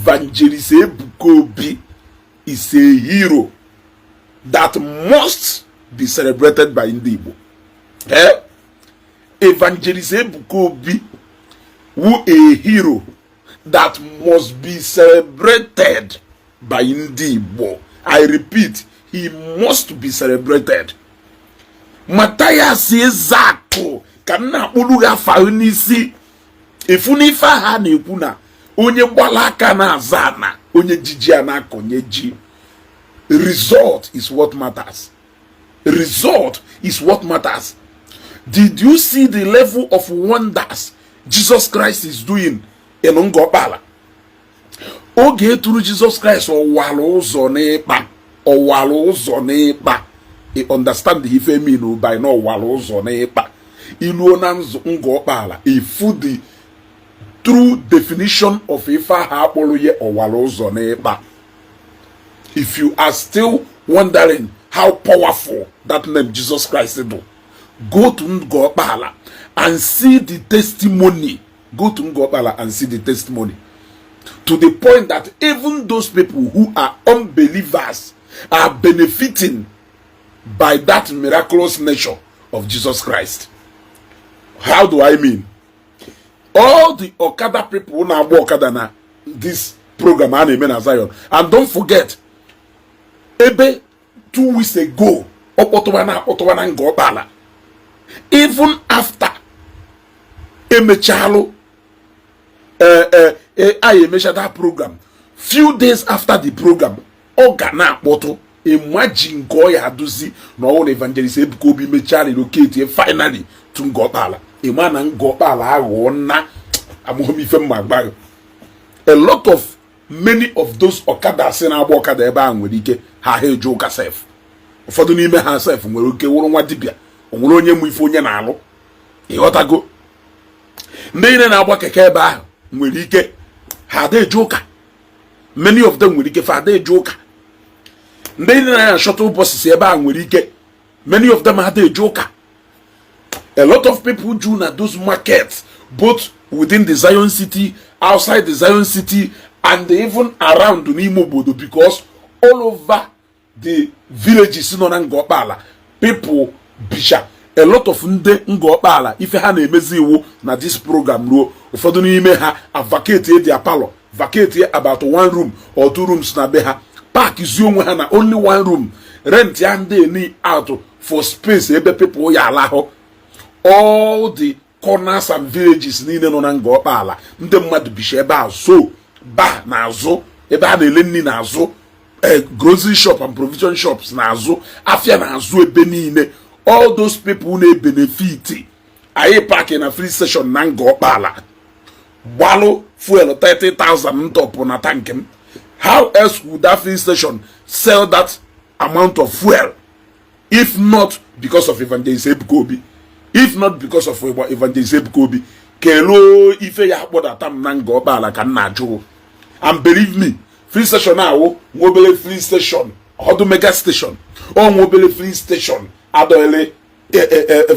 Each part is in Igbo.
Evangelist Ebuka Obi is a hero that must be celebrated by ndị Igbo. Evangelist Ebuka Obi, who a hero that must be celebrated by ndị Igbo. I repeat, he must be celebrated. Matthias Ezako kana akpụrụ afa n'isi ifuni ife ha na-ekwu na onye gbala aka na azana onye jiji na akonye ji. Result is what matters. Result is what matters. Did you see the level of wonders Jesus Christ is doing in Ngor Okpala? Oge turu Jesus Christ owala ụzọ n'ịkpa, owala ụzọ n'ịkpa. You understand the ife mean by no owala ụzọ n'ịkpa. Ilu na Ngor Okpala, ifu the true definition of ife ha akpọrọ ye owala ụzọ n'ịkpa. If you are still wondering how powerful that name Jesus Christ is, go to Ngor Okpala and see the testimony. Go to Ngor Okpala and see the testimony. To the point that even those people who are unbelievers are benefiting by that miraculous nature of Jesus Christ. How do I mean? All the Okada people who now walk Okada this program in Zion. And don't forget, ebe 2 weeks ago, Otowana Ngor Okpala, even after Emechalo, I measured that program. Few days after the program, Ogana Boto, imagine Goya Haduzi, no Evangelist Ebuka Obi Mechari located finally to Ngor Okpala. A man and Ngor Okpala wona amomi fem magbayo. A lot of many of those Okada sena Okada eba nwere ha he joka self. Ụfọdụ n'ime ha self nwere oke wụrụ nwa dibia, onwere onye mu ife onye na-alụ. Ịghọtago? Ndị ine na-agba keke ebe ahụ nwere ike ha de joka. Many of them nwere ike fa de joka. Ndị ine na shuttle buses ebe ahụ nwere ike many of them ha de joka. A lot of people do na those markets both within the Zion city, outside the Zion city, and even around n'ime obodo, because all over the villages in Ngor Okpala, people bisha. A lot of ndị Ngor Okpala ife ha na-emezi iwu na this program ruo ụfọdụ n'ime ha vacate their palọ, vacate about 1 room or 2 rooms na be ha, park izu onwe ha na only 1 room, rent ya ndị ni out for space ebe people ya alahụ. All the corners and villages niile nọ na Ngor Okpala, ndị mmadụ bisha ebe a, so ba na azụ ebe ha na-ele nni na azụ, grocery shop and provision shops na azụ, afia na azụ ebe niile. All those people na benefit ayi parking na free station na Ngor Okpala, gbalụ fuel 30,000 ntọpụ na tank m. How else would that free station sell that amount of fuel if not because of Evangelist Ebuka Obi? If not because of Evangelist Ebuka Obi, kelo ife ya kpọdata m na Ngor Okpala ka nna ajụ. And believe me, free station ahụ nwobele free station, ọdụ mega station, o nwobele free station adoele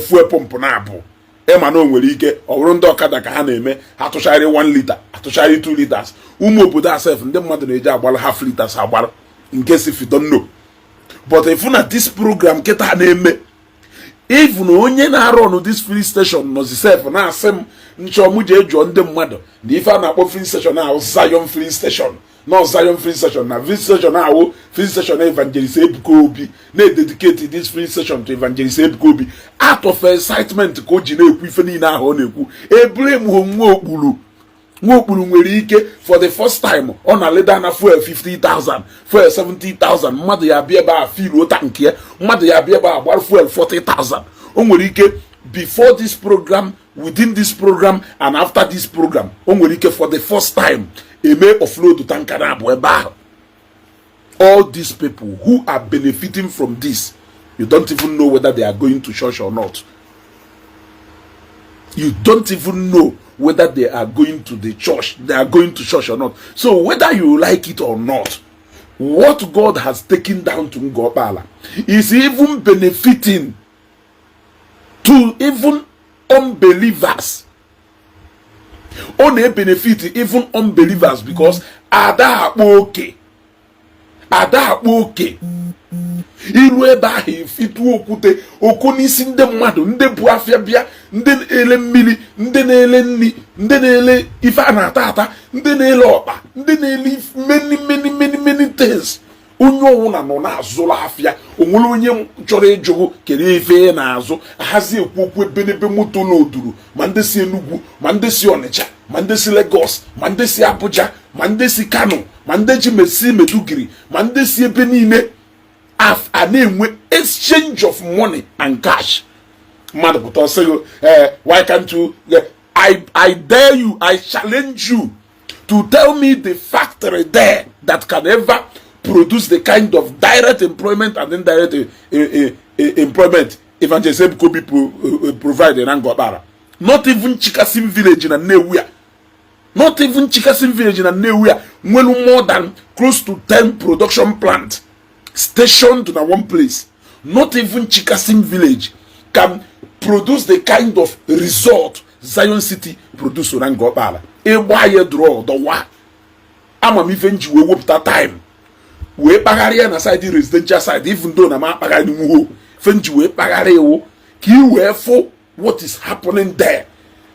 fuel pump na abụ. Ema na o nwere ike ọ bụrụ ndị Okada ka ha na-eme, ha tụchari 1 liter, atụchari 2 liters. Ụmụ obodo asef ndị mmadụ na-eji agbara half liters agbara, in case if you don't know. But if na this program keta na-eme, even onye na-arụ ọnụ this free station nọzi sef na-asị m nchọmụ ji ejuọ ndị mmadụ na ife a na-akpọ free station ahụ Zion free station, no Zion free station na free station ahụ free station Evangelist Ebuka Obi, na-dedicate this free station to Evangelist Ebuka Obi out of excitement ka o ji na-ekwu ife niile ahụ ọ na-ekwu. Ebule m nwa okpuru nwere ike for the first time ọ na-leda na fuel 50,000, fuel 70,000, mmadụ ya bịa ebe a fill ota nke ya, mmadụ ya bịa ebe a gbara fuel 40,000. O nwere ike before this program, within this program, and after this program, o nwere ike for the first time eme offload tanka na abụ ebe ahụ. All these people who are benefiting from this, you don't even know whether they are going to church or not. You don't even know whether they are going to the church, they are going to church or not. So whether you like it or not, what God has taken down to Ngor Okpala is even benefiting to even unbelievers. Only benefit even unbelievers, because ada akpa oke iru ebe ahụ efitu okwute oku n'isi ndị mmadụ, ndị bụ afịa bịa, ndị na-ele mmiri, ndị na-ele nri, ndị na-ele ife a na-ata ata, ndị na-ele ọkpa, ndị na-ele many things. Onye ọwụna nọ na-azụrụ afịa, onwere onye chọrọ ịjụgụ kedu ife na-azụ. Ahazi ekwu okwu ebe n'ebe moto n'oduru, ma ndị si Enugu, ma ndị si Ọnịcha, ma ndị si Lagos, ma ndị si Abuja, ma ndị si Kano, ma ndị ji mesi Meduguri, ma ndị si ebe niile. A na-enwe exchange of money and cash. Mmadụ pụta ọsịgo, why can't you, I dare you, I challenge you to tell me the factory there that can ever produce the kind of direct employment and indirect employment Evangelist Ebuka Obi provide in Ngor Okpala. Not even Chikasim village in Nnewi. Not even Chikasim village in Nnewi. When more than close to 10 production plants stationed in one place. Not even Chikasim village can produce the kind of result Zion City produce in Ngor Okpala. Why draw the wa? I'm even you will that time. We pagaria na side residential side, even though na ma pagari mu fenji we pagare wo ki we for what is happening there.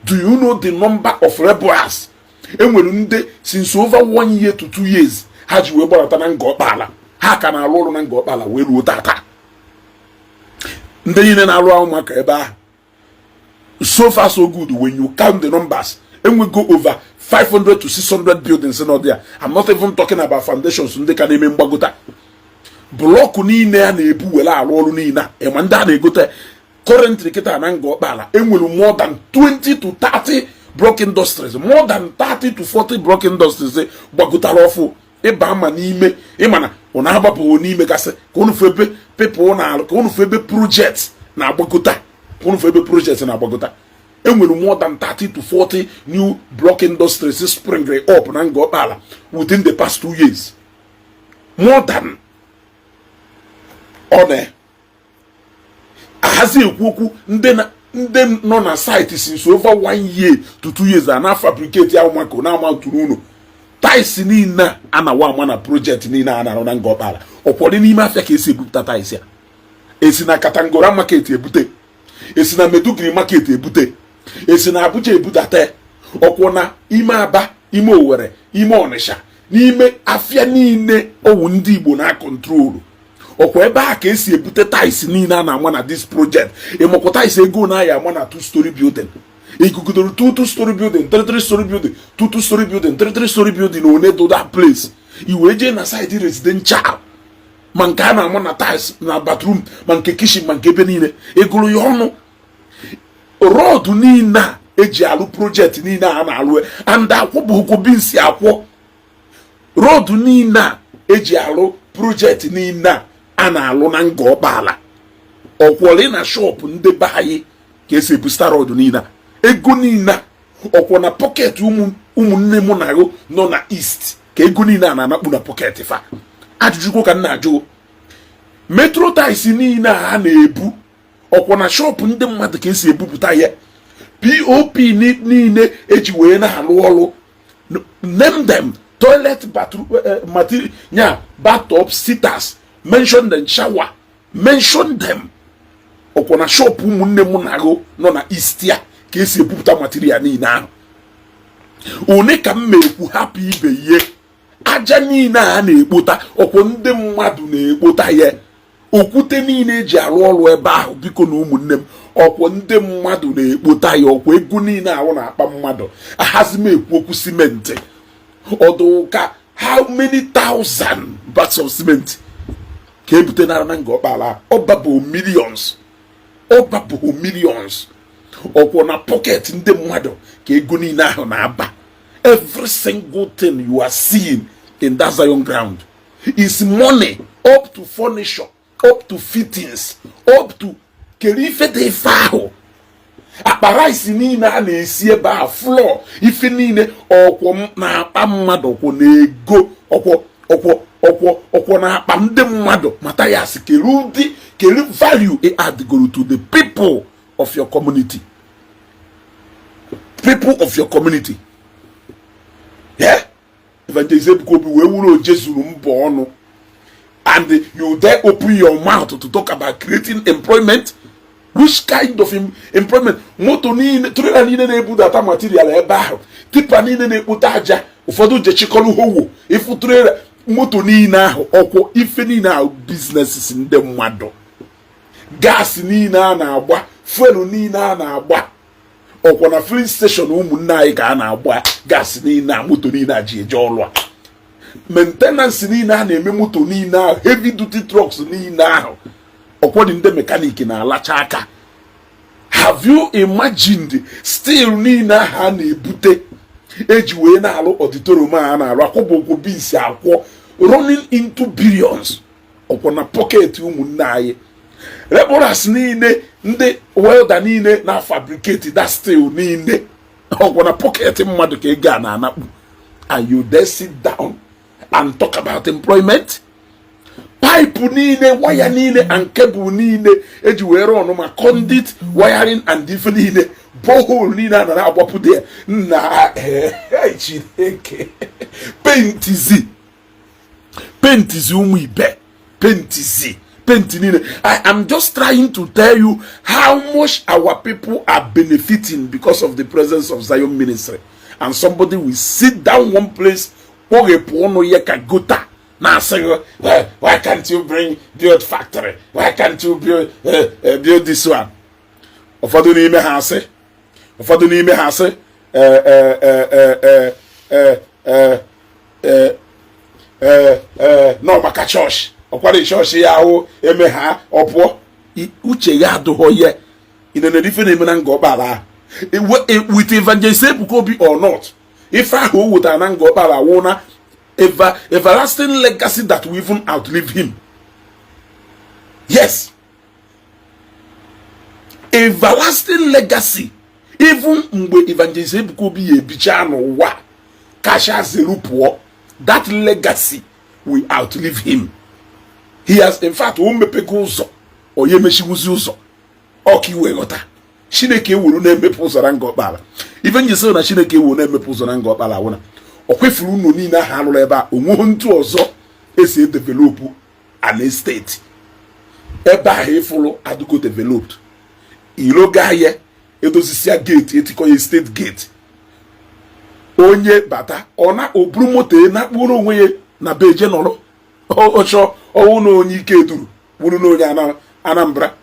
Do you know the number of rebels enwere nde since over 1 year to 2 years ha ji we gbarata na Ngor Okpala, ha ka na arụ na Ngor Okpala we ruo tata. Nde yine na arụ ahụ maka ebe ahụ. So far so good when you count the numbers, and we go over 500 to 600 buildings in there. I'm not even talking about foundations. They can even bagota block ni na ebu wela arụ ni na e manda na egote currently kita na Ngor Okpala enwelu more than 20 to 30 block industries, more than 30 to 40 block industries bagota rofu e ba ma n'ime e mana ona abapo n'ime gase ka unu febe people na ka unu febe projects na agbagota, ka unu febe projects na agbagota. And with more than 30 to 40 new block industries spring up in Ngor Okpala within the past 2 years. More than one. Ahazi ekwu ndị nọ na site since over 1 year to 2 years and na fabricate ya ụmụaka na amount unu. Tais niile anawa ama na project niile ana na Ngor Okpala. Ụfọdụ n'ime afịa ka esi ebupụta tais ya. Esi na Katangora market ebute. Esi na Meduguri market ebute. Esi na Abuja ebudate. Ọkwọ na ime Aba, ime Owerri, ime Ọnịsha, n'ime afịa niile owu ndị Igbo na control. Ọkwọ ebe a ka esi ebute tais niile a na-ama na this project. Ịmọkwa tais ego na ya ama na 2-story building. Ikugudoro 2-story building, 3-story building, 2-story building, 3-story building one to that place. Iwe je na side residential. Ma nke a na-ama na tais na bathroom, ma nke kitchen, ma nke ebe niile. Egolo ya ọnụ. Road niile eji alụ project niile a na-alụ and akwụ bụ kwobinsi akwụ. Road niile eji alụ project niile a na-alụ na Ngor Okpala. Ọkwọli na shop ndị be anyị ka esi ebusta road niile. Ego niile ọkwọ na pocket ụmụnne m na agụ nọ na east ka ego niile a na-anakpu na pocket fa. Ajụjụ ka nna ajụ. Metro tais niile a na-ebu ọkwọ na shop ndị mmadụ ka esi ebupụta ya. POP niile eji wee na-alụ ọrụ. Name them. Toilet, bathroom, material, yeah, bathtub, sitters. Mention them. Shower. Mention them. Ọkwọ na shop ụmụnne m na-agụ nọ na east ya ka esi ebupụta material niile ahụ. One ka m na-ekwu hapụ ibe ihe. Aja niile a na-ekpota ọkwọ ndị mmadụ na-ekpota ya. Okwute niile eji arụ ọrụ ebe ahụ biko na ụmụnne m ọkwọ ndị mmadụ na-ekpota ya. Ọkwọ ego niile ahụ na-akpa mmadụ. Ahazi m ekwu okwu simenti. Ọdụ ka how many thousand bags of cement ka ebute na Ngor Okpala? Ọbabụ millions. Ọbabụ millions. Ọkwọ na pocket ndị mmadụ ka ego niile ahụ na-aba. Every single thing you are seeing in that Zion ground is money, up to furniture, up to fittings, up to kerife de fahụ. Akpara isi niile a na-esi ebe a floor ife niile ọkwọ na-akpa mmadụ ọkwọ na ego ọkwọ na-akpa ndị mmadụ mata ya si keri value e add go to the people of your community. People of your community. Yeah? Evangelist Ebuka Obi we wuru ojezuru mbo onu, and you dare open your mouth to talk about creating employment. Which kind of employment? Moto niile trailer niile na-ebu data material ebe ahụ, tipa niile na-ekpota aja, ụfọdụ je chikọrọ howo, ifu trailer moto niile ahụ, ọkwọ ife niile ahụ businesses ndị mmadụ. Gas niile a na-agba, fuel niile a na-agba, ọkwọ na filling station ụmụnne anyị ka a na-agba gas niile a, moto niile a ji eje ọlụ a. Maintenance niile a na-eme moto niile ahụ, heavy duty trucks niile ahụ, ọkwọdị ndị mekaniki na-alacha aka. Have you imagined still niile ha na-ebute eji wee na-alụ auditorium a na-alụ akwụbụgwụ bisi akwọ, running into billions ọkwọ na pocket ụmụnne anyị. Laborers niile ndị welder niile na fabricate that steel niile ọkwọ na pocket mmadụ ka ego a na-anakpu. And you there sit down and talk about employment? Pipe niile, wire niile, and cable niile eji were ọnụ ma conduit, wiring and different niile, borehole niile a na-agbapụ there na Chineke. Paintizi ụmụ ibe, paint niile. I am just trying to tell you how much our people are benefiting because of the presence of Zion ministry. And somebody will sit down one place, now say, well, why can't you build factory? Why can't you build this one? Ụfọdụ n'ime ha sị, no maka church. Ọkwara church ya ahụ eme ha ọpụọ. Uche ya adụghọ ya. Ị na-edife na-eme na Ngor Okpala. With Evangelist Ebuka Obi or not, if I who would an Ngor Okpala wona everlasting legacy that will even outlive him. Yes, everlasting legacy. Even mgbe Evangelist Ebuka Obi ebicha n'ụwa kasha zerupuo, that legacy will outlive him. He has, in fact, umepego ụzọ onye mechiwuzi ụzọ ọkiwe ghọta. Chineke wuru na-emepe ụzọ na Ngor Okpala. Even you say na Chineke wuru na-emepe ụzọ na Ngor Okpala wona. Okwefuru unu niile ha alụrụ ebe a, onwe ntu ọzọ esi develop an estate. Ebe a ifulu adugo developed. Iloga ye edozisia gate etiko ye state gate. Onye bata ona oburu moto na kpuru onwe ye na beje nọrọ. Ocho owu na onye ike duru, wuru na onye Anambra.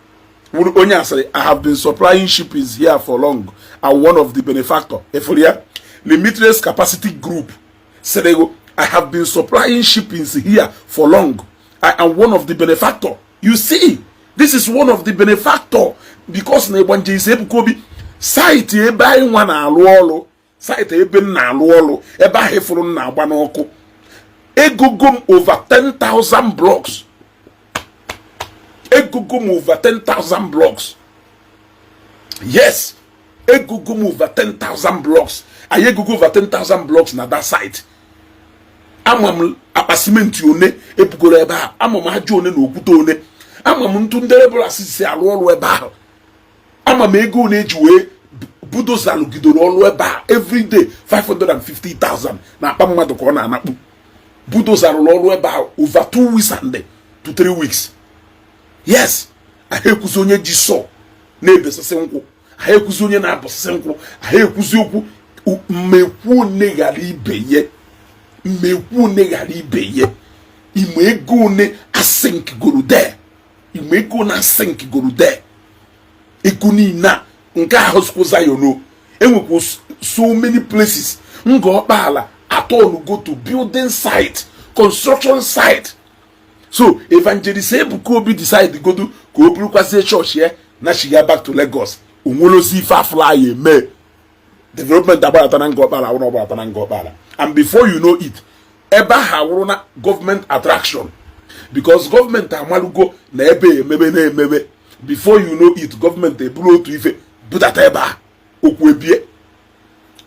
Onye asịrị, I have been supplying shippings here for long. I'm one of the benefactor. Eforia Limitless Capacity Group said, I have been supplying shippings here for long. I am one of the benefactor. You see, this is one of the benefactor because na Evangelist Ebuka Obi site ebe anyị nwa na-alụ ọlụ, site ebe na-alụ ọlụ, ebe ahụ fụrụ na-agba n'ọkụ. Egogom over 10,000 blocks. Egogom over 10,000 blocks. Yes, egogom over 10,000 blocks. I go over 10,000 blocks na that site. Amam apasimenti one epugoro ebe a. Amam ajo one na okwute one. Amam ntu nderebra asisi alu ọlụ ebe a. Amam ego one ejiwe budoza lugidoro ọlụ ebe a. Every day 550,000 na akpa mmadụ ka ọ na-anakpu. Budoza ọlụ ebe a over 2 weeks and to 3 weeks. Yes, ahekuzi onye ji so na ebesese nkwụ. Ahekuzi onye na abosese nkwụ. Ahekuzi okwu mmekwu neghara ibe ye. Imego ne asink goro there. Imego na asink goro there. Ego ni na nke ahụ skoza yono. Enwekwo so many places. Ngor Okpala at all go to building site, construction site. So Evangelist Ebuka Obi decide to go to Kobrukase church here. Now she get back to Lagos. Umolosi fa fly me. Development about Ngor Okpala. And before you know it, eba ha government attraction. Because government amalugo na ebe. Before you know it, government ebulu to ife budata eba okwebie.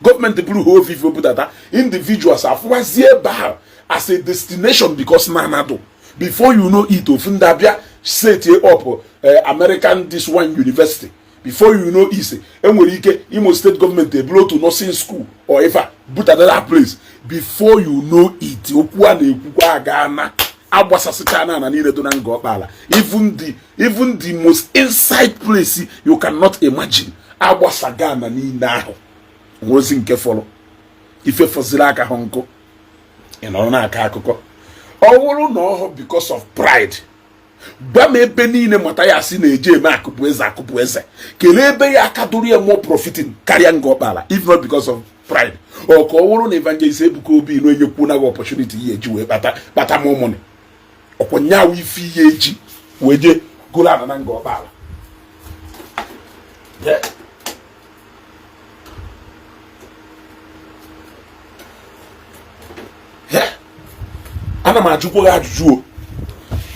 Government ebulu ho ife budata. Individuals afwazi eba as a destination because nanado. Before you know it, ofundabia set up American this one university. before you know ise enwere ike Imo State government ebulu to nursing school or ever put another place before you know it okwu a na-ekwukwa aga na agbasasịcha na niile do na Ngor Okpala even the most inside place you cannot imagine agbasaga na niile ahụ nwozi nke fọrọ ife fọziri aka ha nkụ ị nọrọ n'aka akụkọ ọ wụrụ na ọhụ because of pride gba m ebe niile mata ya si na-eje eme akụpụ eze kelee ebe ya aka duru ya more profiting karịa Ngor Okpala if not because of pride ọ ka ọ wụrụ na Evangelist Ebuka Obi no enyekwu na opportunity ihe eji wee kpata more money ọkwanyawo ife ihe eji wee je gụrụ ana na Ngor Okpala ana m ajụkwa gị ajụjụ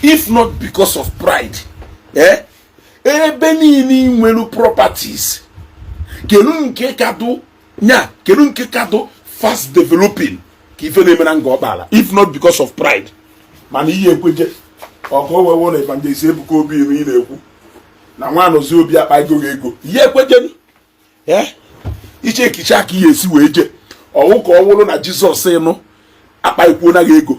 if not because of pride ebe niile nwere properties kedu nke kado fast developing ka ife na-eme na Ngor Okpala if not because of pride mana ihe ekweje ọkụ wewo na Evangelist Ebuka Obi ị na-ekwu na Nwanozi Obi akpa ego ihe ekweje iche ekiche aka ihe esi wee je ọwụ ka ọ wụrụ na Jizọs ịnụ akpa ikwu na ego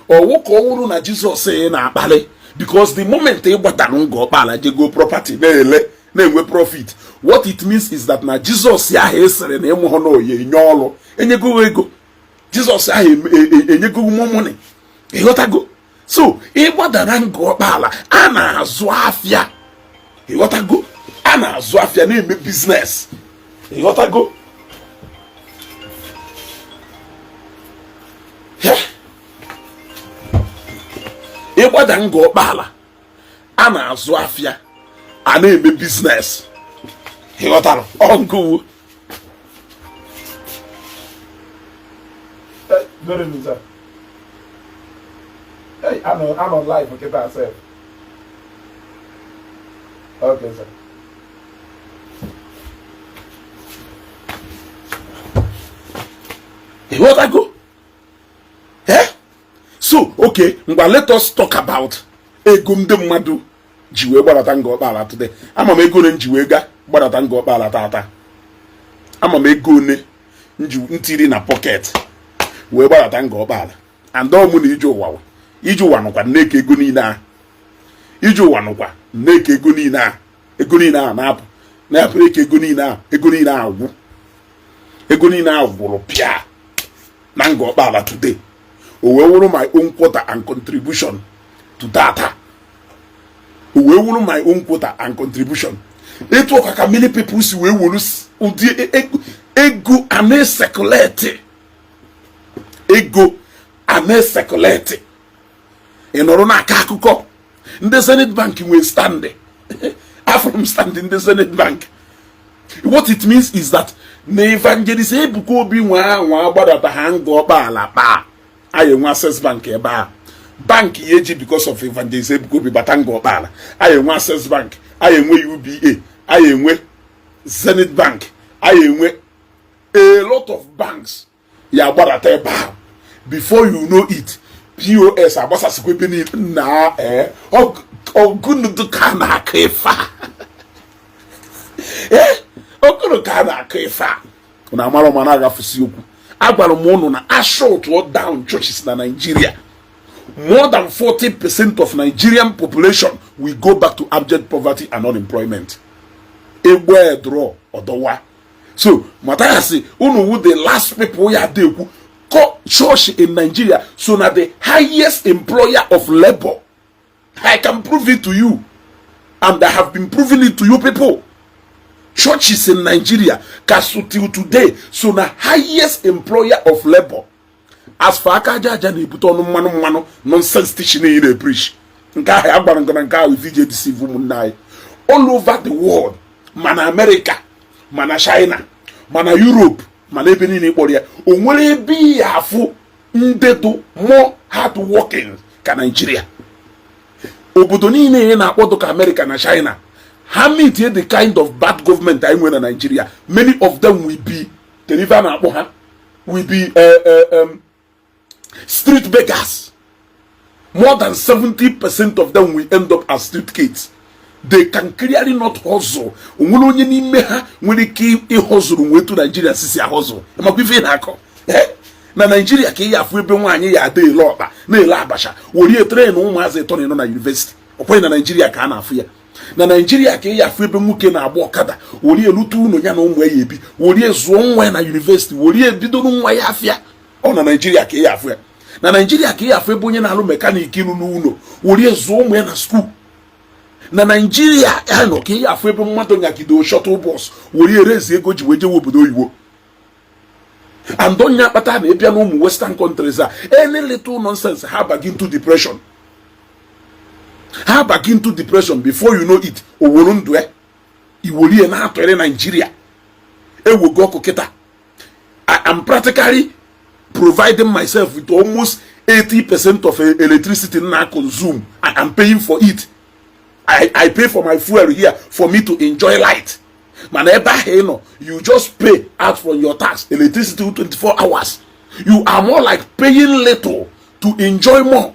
ọwụ ka ọ wụrụ na Jizọs ị na-akpali because the moment ị gbatara Ngor Okpala jego property na-enwe profit what it means is that na Jizọs ahụ esere na ịmụ ha na oye enye ọrụ enyego ego Jizọs ahụ enyego money ịghọtago so ịgbadara Ngor Okpala a na-azụ afịa ịghọtago a na-azụ afịa na-eme business ịghọtago ịgbada Ngor Okpala a na-azụ afịa a na-eme business ịghọtara ọgụ Hey, I'm on live. Okay, that's it. Okay, sir. Hey, what I go? So, okay, well, let us talk about ego ndị mmadụ ji wee gbadata Ngor Okpala today. Ama m ego ne ji wee ga gbadata Ngor Okpala tata. Ama m ego ne ntiri na pocket wee gbadata Ngor Okpala. And all mu na ije ụwa nụkwa nneke ego niile a ije ụwa nụkwa nneke ego niile a na-apụ eke ego niile a gwụrụ pịa na Ngor Okpala today. O wee wụrụ my own quota and contribution to data. O wee wụrụ my own quota and contribution. Etu ọka ka many people si wee wụrụ ụdị ego a na-esekuleti ị nọrọ n'aka akụkọ ndị Zenith Bank nwee stand from standing the Zenith Bank. What it means is that na Evangelist Ebuka Obi nwa gbadata ha Ngor Okpala kpaa aye nwa Access Bank ebe a bank yeji because of Evangelist Ebuka Obi bata Ngor Okpala aye nwa Access Bank aye nwe UBA aye nwe Zenith Bank aye nwe a lot of banks ya gbadata ebe a before you know it POS agbasasikwa ebe ni na ogunu ka na kefa ogunu ka na kefa na amara mana agafusi okwu agwara m unu na ashort or down churches na Nigeria more than 40% of Nigerian population will go back to abject poverty and unemployment. Egbe draw odowa. So matayasi unu wu the last people ya deku church in Nigeria so na the highest employer of labor. I can prove it to you, and I have been proving it to you people. Churches in Nigeria kasu till today so na highest employer of labor. As for akaja na ebuto onu manu nonsense teaching in the preach. Nka ha agbara ngana nka we VJ deceive ụmụnna all over the world, mana America, mana China, mana Europe, mana ebe niile kpọrọ ya o nwere ebe ya afụ ndedo more hard working ka Nigeria. Obodo niile na-akpọdo ka America na China ha meet the kind of bad government I nwere na Nigeria. Many of them will be deliver na akpọ ha will be street beggars. More than 70% of them will end up as street kids they can clearly not hustle. Onwere onye n'ime ha nwere ike ịhustle nwetu Nigeria sisi ahustle. Makwa ife na-akọ. Na Nigeria ka ya afụ ebe nwaanyị ya ade ele ọkpa na ele abacha wori train ụmụazị ịtọ na university. Ọkwa na Nigeria ka a na-afụ ya. Na Nigeria ka ya afụ ebe nwoke na-agba ọkada wori elutu ụlọ ya na ụmụ ya ebi wori zụọ nwa ya na university wori ebido nwa ya afịa. Ọ na Nigeria ka ya afụ ya. Na Nigeria ka ya afụ ebe onye na-alụ mekanik ilu n'ụlọ wori zụọ ụmụ ya na school. Na Nigeria ano ka ya afụ ebe mmadụ nyagido shuttle bus wori erezi ego ji weje obodo oyibo. And don't ya pata na ebia no ụmụ western countries any little nonsense ha begin to depression. Ha begin to depression before you know it. Oworo ndụ iwori na atọrọ Nigeria. Ewogo ọkụ kịta. I am practically providing myself with almost 80% of electricity I consume. I am paying for it. I pay for my fuel here for me to enjoy light. Man, you just pay out from your tax electricity 24 hours. You are more like paying little to enjoy more.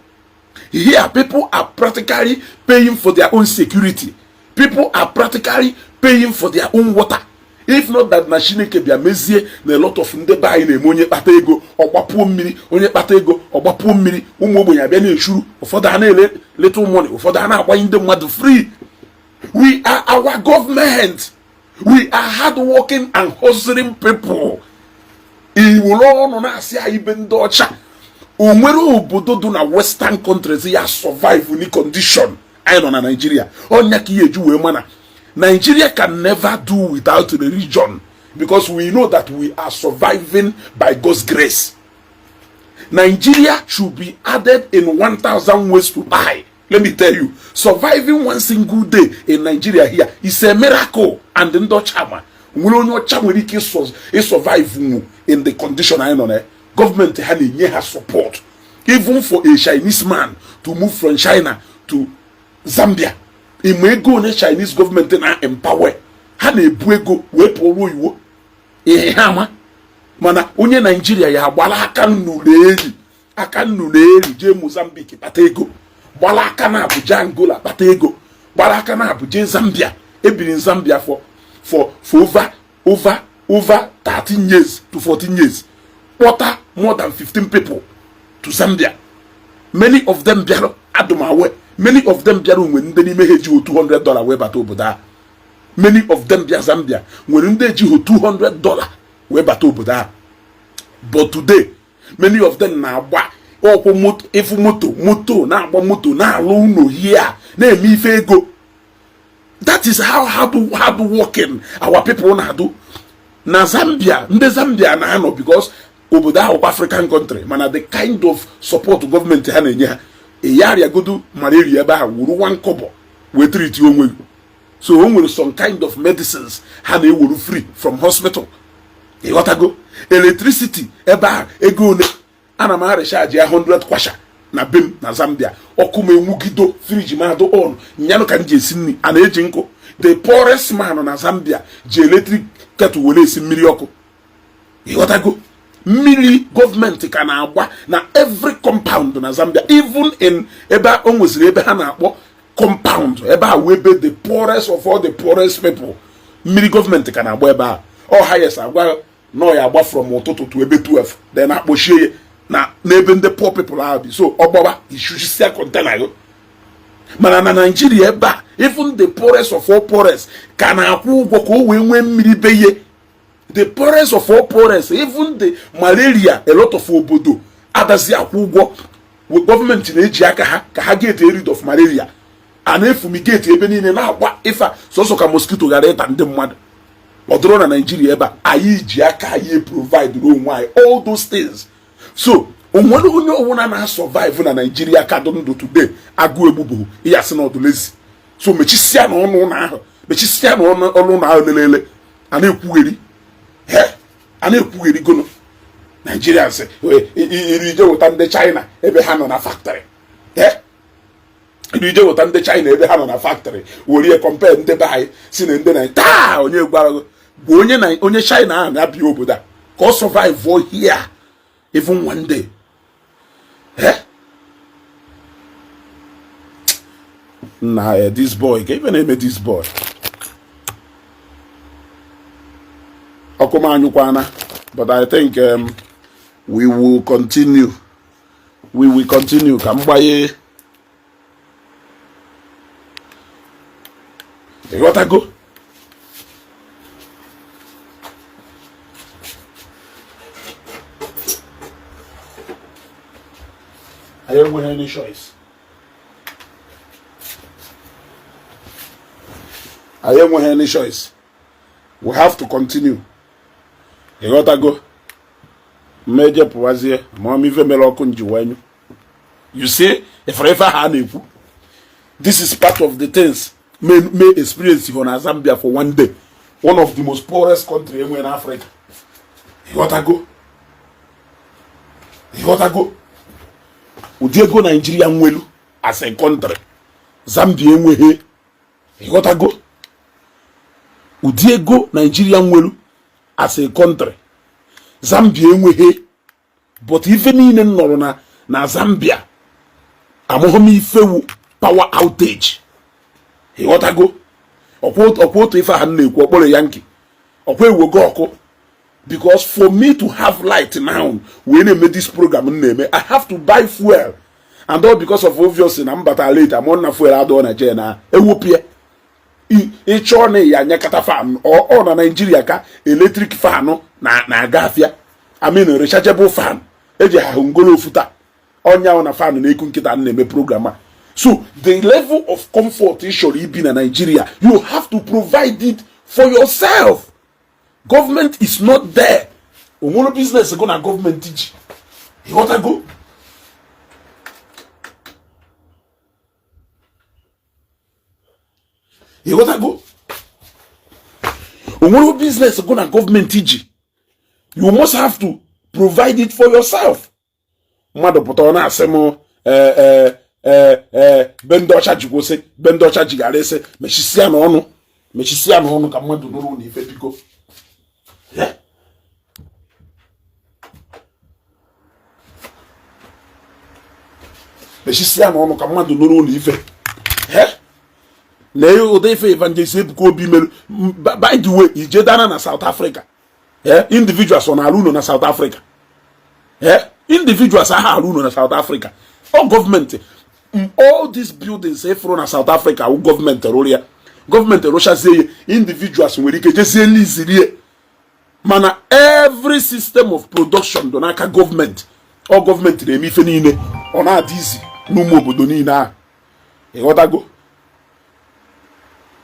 Here, people are practically paying for their own security. People are practically paying for their own water. If not that machine can be amazing, a lot of them buy in a money patego or wapu mini, only patego or wapu mini, umoya bene shuru, or for the little money, or for the ana buying them mother free. We are our government. We are hardworking and hustling people. Iwulo na si iben docha. Onwere obodo do na western countries ya survive in condition. I know na Nigeria. Onya ki eju we mana. Nigeria can never do without the region because we know that we are surviving by God's grace. Nigeria should be added in 1,000 ways to die. Let me tell you, surviving one single day in Nigeria here is a miracle. And in the chama, we don't know chama survive in the condition I know. Government has support, even for a Chinese man to move from China to Zambia. It may go in the Chinese government and empower. Hane buego we polo you. Hama mana onye Nigeria ya gbala aka nnuleri je Mozambique patego. Gbala aka na Abuja Angola kpata ego. Gbala aka na Abuja Zambia. Ebiri in Zambia for over 13 years to 14 years. Water more than 15 people to Zambia. Many of them biaro adumawe. Many of them biaro when they meheji $200 we bato oboda. Many of them bia Zambia when they ji $200 we bato oboda. But today, many of them na agba okwo moto ifu moto na agba moto na alu no here na eme ife ego. That is how hard working our people na do. Na Zambia, nde Zambia na ano because obodo of African country mana the kind of support government ha na enye ha eyari agodu malaria ebe ha wuru 1 kobo we treat you onwe. So onwe some kind of medicines ha na ewuru free from hospital. E watago electricity ebe ha ego ne ana ma recharge 100 kwasha na bem na Zambia okume nwugido fridge ma do on nyano kan je sinni ana eji nko the poorest man na Zambia je electric kettle wole esi mmiri oku. E watago mmiri government ka na agba na every compound na Zambia, even in ebe onwezire ebe ha na akpọ compound ebe a webe the poorest of all the poorest people. Mmiri government ka na agba ebe a all highest agwa no ya agba from ụtụtụ to ebe 12 then akpochie na ebe ndị poor people are bi so ogbawa ishusia container yo. Mana na Nigeria ebe a even the poorest of all poorest ka na akwụ ụgwọ ka o wee nwee mmiri beye. The poorest of all poorest, even the malaria, a lot of obodo, adazi akwụgwọ, government na-eji aka ha ka ha get rid of malaria. And if fumigate ebe niile na agba ifa so ka mosquito gara ịta ndị mmadụ. Odoro na Nigeria ebe anyị ji aka anyị provide onwe all those things. So, onwere onye ọwụna na survive na Nigeria ka do ndụ today agụ egbubu ya sị na ọdụlezi. So mechisia na ọnụ na ahụ, mechisia na ọnụ na ahụ lelele. Ana ekwugheri ana ekwugheri gono Nigeria say irije wota ndị China ebe ha nọ na factory irije wota ndị China ebe ha nọ na factory wori compare ndị be anyị si na ndị na taa onye gwara bụ onye China ahụ na-abịa obodo a ka ọ survive here even one day Nah, this boy, even name this boy. But I think we will continue. We will continue. Kambaye. You gotta go. I don't have any choice. I don't have any choice. We have to continue. You gotta go. Major Puazie, Mommy Vemelokun. You see, if ever had this is part of the things may experience in Zambia for one day. One of the most poorest countries in Africa. You gotta go. You gotta go. Would you go Nigeria well as a country? Zambia nwehe. You gotta go. Would you go Nigeria well as a country? Zambia nwehe. But even in Norona na Zambia, amohomi fewu power outage. You gotta go. Opo if I had no Yankee. Opo will go. Because for me to have light now, when I made this program, I have to buy fuel. And all because of obvious I'm better late, I'm on a fuel out on a jena. A whoopie. Each on a Yakata fan or on a Nigeria car, electric fan, na gafia. I mean a rechargeable fan. Eja Hungolo futa. Onya on a fan and Ekunkita name programmer. So the level of comfort is should be in Nigeria. You have to provide it for yourself. Government is not there. Omono business is gonna government teach. You gotta go. You gotta go. Omono business is gonna government teach. You must have to provide it for yourself. Mado potona asemo bendocha jigose bendocha jigarese mechisia no onu ka madu no ni ife biko. Yeah. Mechisia no onu ka madu no ni ife. Yeah. Leo odefe Evangelist Ebuka Obi by the way, ijedana na South Africa. Yeah, individuals on aluno na South Africa. Yeah, individuals are aluno na South Africa. All government, all these buildings from South Africa, all government Russia. Government Russia say individuals we just say mana every system of production donaka government. All government they me fenine on a easy no more bodoni na. E gotta go.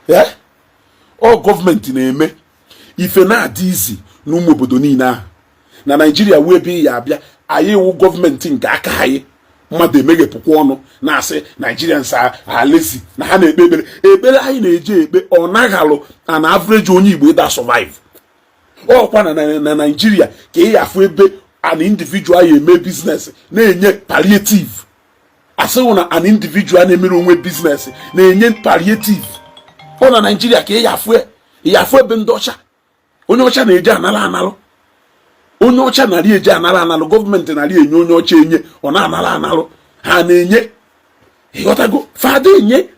Yeah, all government na-eme ife na-adị easy n'ụmụ obodo niile na Nigeria wee be ya abịa anyị wụ gọọmenti nke aka anyị mmadụ emeghepụkwa ọnụ na-asị Nigerians are lazy na ha na-ekpe ekpere anyị na-eje ekpe ọ naghalụ an average onye Igbo ịda survive ọkwa na Nigeria ka ị afụ ebe an individual ya eme business na-enye palliative asịwụ na an individual na-emere onwe business na-enye palliative ọ na Nigeria ka ị afụ ebe ndị ọcha onye ọcha na-eje analụ onye ọcha narị eje analụ gọọmenti narị enye onye ọcha enye ọ na-analụ ha na-enye ịghọtago fada enye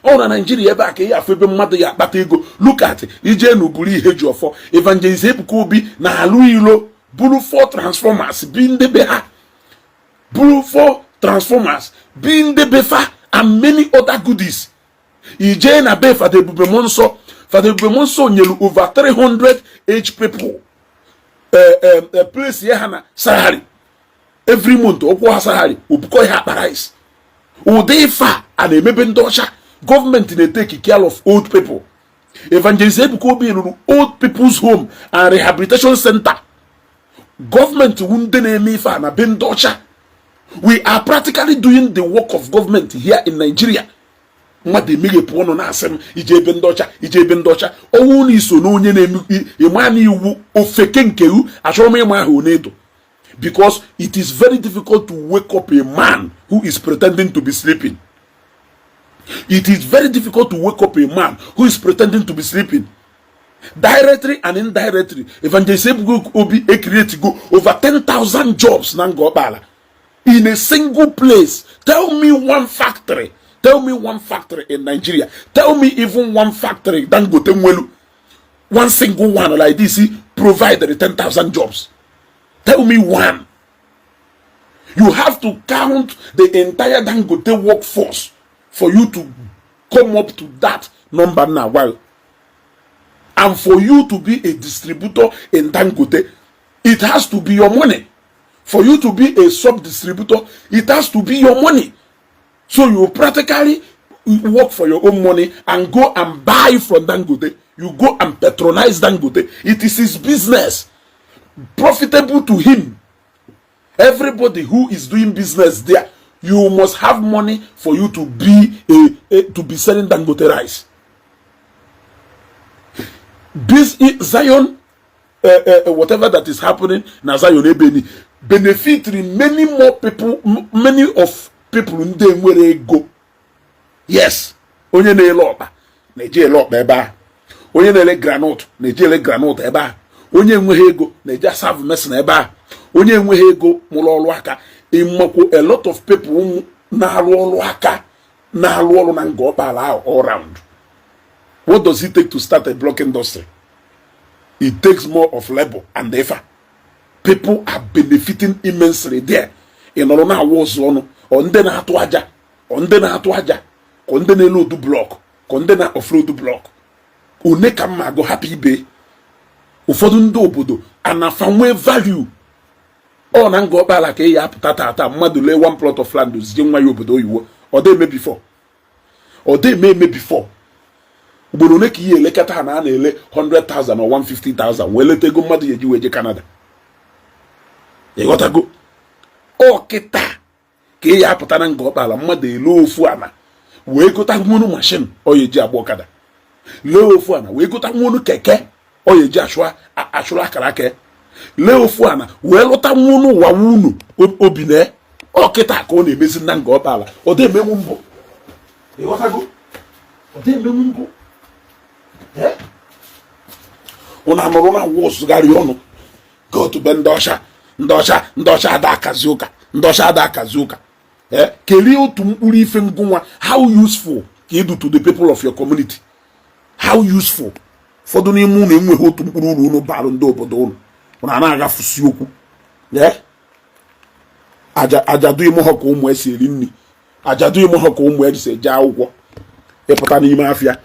ọ na Nigeria ebe a ka ị afụ ebe mmadụ ya akpata ego look at ije n'uburu ihe ji ọfọ Evangelist Ebuka Obi na alụ ilo buru 4 transformers bi ndebe ha buru 4 transformers bi ndebe fa and many other goodies ije na be Fada Ebube Monso nyelu over 300 age people place ya na salary every month okwo ha salary obuko ha price ụdị fa a na-emebe ndị ọcha gọọmenti na-take care of old people. Evangelist Ebuka Obi ruru old people's home and rehabilitation center. Government wunde na-eme ife a na be ndị ọcha. We are practically doing the work of government here in Nigeria. Mmadụ emeghepụ ọnụ na-asị ije ebe ndị ọcha ọnwụ na iso na onye na-eme ịma na iwu ofeke nke u achọrọ m ịma ahụ n'edo because it is very difficult to wake up a man who is pretending to be sleeping. It is very difficult to wake up a man who is pretending to be sleeping. Directly and indirectly, Evangelist Ebuka Obi create go over 10,000 jobs na Ngor Okpala in a single place. Tell me one factory Tell me one factory in Nigeria. Tell me even one factory, Dangote Nwelu. One single one like this, provide the 10,000 jobs. Tell me one. You have to count the entire Dangote workforce for you to come up to that number now. Well, and for you to be a distributor in Dangote, it has to be your money. For you to be a sub-distributor, it has to be your money. So you practically work for your own money and go and buy from Dangote. You go and patronize Dangote. It is his business. Profitable to him. Everybody who is doing business there, you must have money for you to be to be selling Dangote rice. This Zion, whatever that is happening now, Zion Ebeni benefiting many more people, many of people in them where they go. Yes, onye na-ele ọkpa na-eje ele ọkpa ebe a. Onye na-ele granite na-eje ele granite ebe a. Onye enweghị ego na-eje serve medicine ebe a. Onye enweghị ego mụrụ ọrụ aka. Ịmakwa a lot of people na-arụ ọrụ aka na-arụ ọrụ na Ngor Okpala all round. What does it take to start a block industry? It takes more of labor and effort. People are benefiting immensely there. In ọrụ na-awụ ụzọ ọnụ, ọ ndị na-atụ aja, ọ ndị na-atụ aja, ọ ndị na-elodu block, ọ ndị na-offload block. One ka mma go happy ibe. Ụfọdụ ndị obodo anafanwe value. Ọ na Ngor Okpala ka ya apụta tata mmadụ lee one plot of land zie nwa ya obodo oyiwo. Ọ dị eme before. Ọ dị eme before. Ugboro ne ka ihe elekọta ha na-ele 100,000 or 150,000 wee leta ego mmadụ ya eji wee je Canada. Ịghọtago? Ọ kịta ka ya apụta na Ngor Okpala mmadụ ele ofu ana wee gota nwonu machine ọ ya eji agba ọkada. Lee ofu ana wee gota nwonu keke ọ ya eji ashụrụ akara aka. Lee ofu ana wee lụta nwonu ụwa wunu obine. Ọ kịta ka ọ na-emezi na Ngor Okpala. Ọ dị emenwu mbụ. Ịghọtago? Ọ dị emenwu mbụ. Una nụrụ na wụsụgharị ọnụ go to be ndị ọcha ada akazi ụka ndị ọcha ada akazi ụka kelee otu mkpụrụ ife ngụnwa how useful ka ịdụ to the people of your community, how useful. Ụfọdụ n'ime unu enweghị otu mkpụrụ uru unu bara ndị obodo unu na na-agafusi okwu ajadu ime ha ka ụmụ esi eri nri, ajadu ime ha ka ụmụ esi eje akwụkwọ. Ịpụta n'ime afịa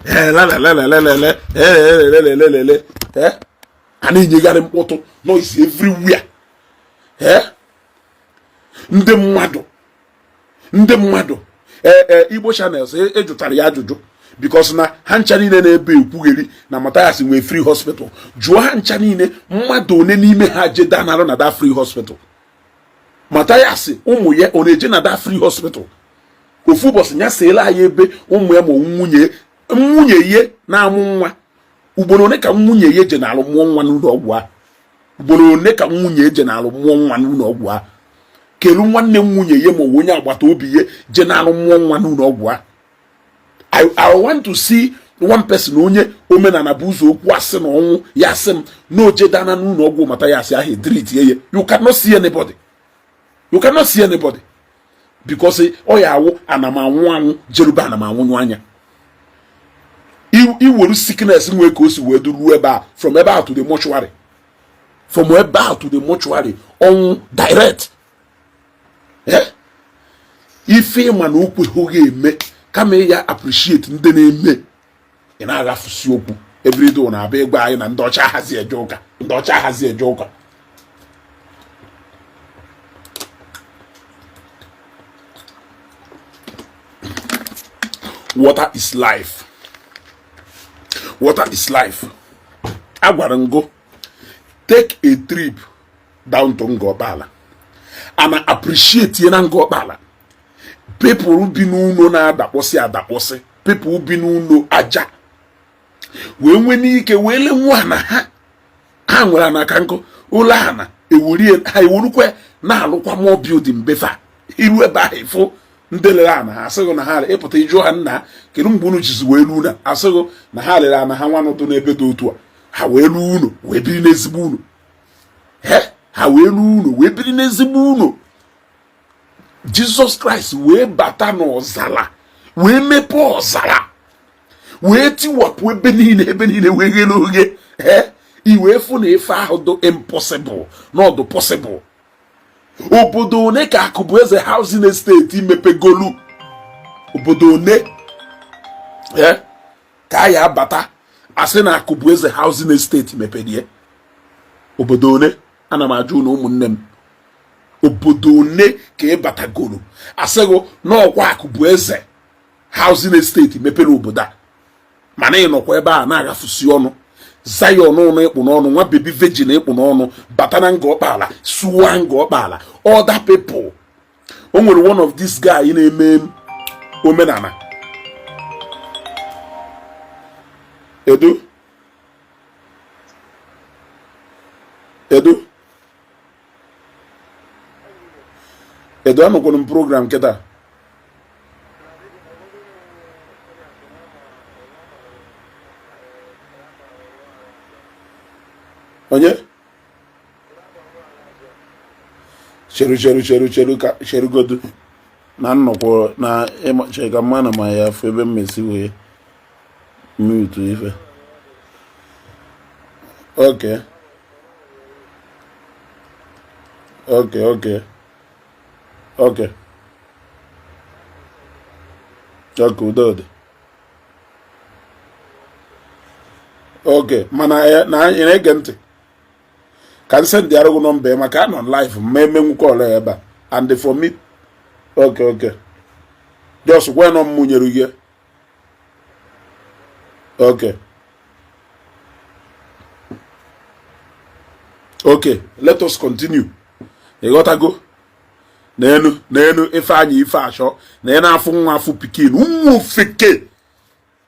a na-enyegharị mkpọtụ noise everywhere. Ndị mmadụ Igbo channels ejụtara ya ajụjụ because na ha ncha niile na-ebe ekwugheri na Mathias nwee free hospital. Jụọ ha ncha niile mmadụ one n'ime ha je danalụ na that free hospital. Mathias ụmụ ya ọ na-eje na that free hospital. Ofu ụbọchị nya seela anyị ebe ụmụ ya ma nwunye ye na-amụ nwa. Ugboro one ka nwunye ye je na-alụ mụọ nwa n'ụlọ ọgwụ a. Ugboro one ka nwunye je na-alụ mụọ nwa n'ụlọ ọgwụ a. Kelu nwanne nwunye ye ma onye agbata obi ye je na-alụ mụọ nwa n'ụlọ ọgwụ a. I want to see one person onye omenala bụ ụzọ okwu asị na ọnwụ ya sị m na oje dana n'ụlọ ọgwụ mata ya asị ahụ edrit ye. You cannot see anybody. You cannot see anybody. Because ọ ya awụ anụmanụ jerube anụmanụ anya. Iweru sickness nwee ka o si wee duru ebe a from ebe a to the mortuary. From ebe a to the mortuary on direct. Ife ma na okwu oge eme kama ya appreciate ndị na-eme ị na-agafusi okwu everyday na abịa egbe anyị na ndị ọcha hazi eje ụka. Water is life. Water is life. Agwara ngo take a trip down to Ngor Okpala and appreciate ye na Ngor Okpala. People bi n'ụlọ na-adakpọsị people bi n'ụlọ aja wee nwee n'ike wee le nwa na ha nwere na ka nkụ ụlọ ana ewurie ha ewurukwe na-alụkwa more building befa iru ebe ahụ ịfụ ndị lere ana ha asịghị na ha ịpụta ijụọ ha nna kedu mgbe unu jizi wee lu na asịghị na ha lere ana ha nwanụdụ n'ebe dị otu a ha wee lu unu wee biri n'ezigbo unu ha wee lu unu wee biri n'ezigbo unu. Jesus Christ wee bata n'ọzala wee mepee ọzara wee tiwapụ ebe niile wee ghere oghe iwee fụ na ife ahụ do impossible n'ọdụ possible. Obodo one ka Akụbueze housing estate mepegolu? Obodo one ka ya abata asị na Akụbueze housing estate mepedie? Obodo one? Ana m ajụ na ụmụnne m, obodo one ka ịbatagoro asịgo n'ọkwa Akụbueze housing estate mepere obodo a, mana ị nọkwa ebe a na-aghafusi ọnụ Zion ụnụ ịkpụ n'ọnụ, nwa baby virgin ịkpụ n'ọnụ, bata na Ngor Okpala suwa Ngor Okpala. Other people, o nwere one of this guy na-eme omenala edu anụkwara m program kịta. Onye cheru godu na nnọkwa na ịmache ka mma na ma ya afọ ebe mmesi wee mute ife. Okay, udo dị. Okay, mana na ị na-ege ntị ka m send arụgụ nọmba maka anọ live mmemme nwụkọ ọla ebe a and for me. Okay, just gwa nọ m nyere gị. Okay, let us continue. Ịghọtago? N'enu ife anyị ife achọ na ị na-afụ nwa afụ pikin ụmụ feke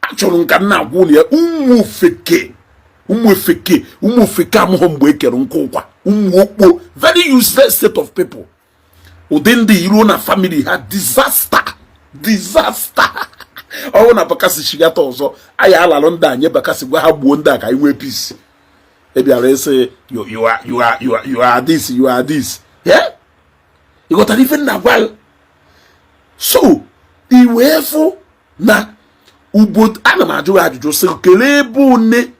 achọrọ nka nna agwụ ya ụmụ feke amụghọ mgbe ekere nkụ ụkwa ụmụ okpo very useless set of people. Ụdị ndị iro na family ha disaster ọwụ na bakasị chigata ọzọ anyị alalụ ndị anyị bakasị gwa ha gbuo ndị a ka anyị nwee peace. Ebiara ese you are this yeah. You got to even na so iwe fụ na ubod ana m ajụ ajụjụ sị kelee ebe one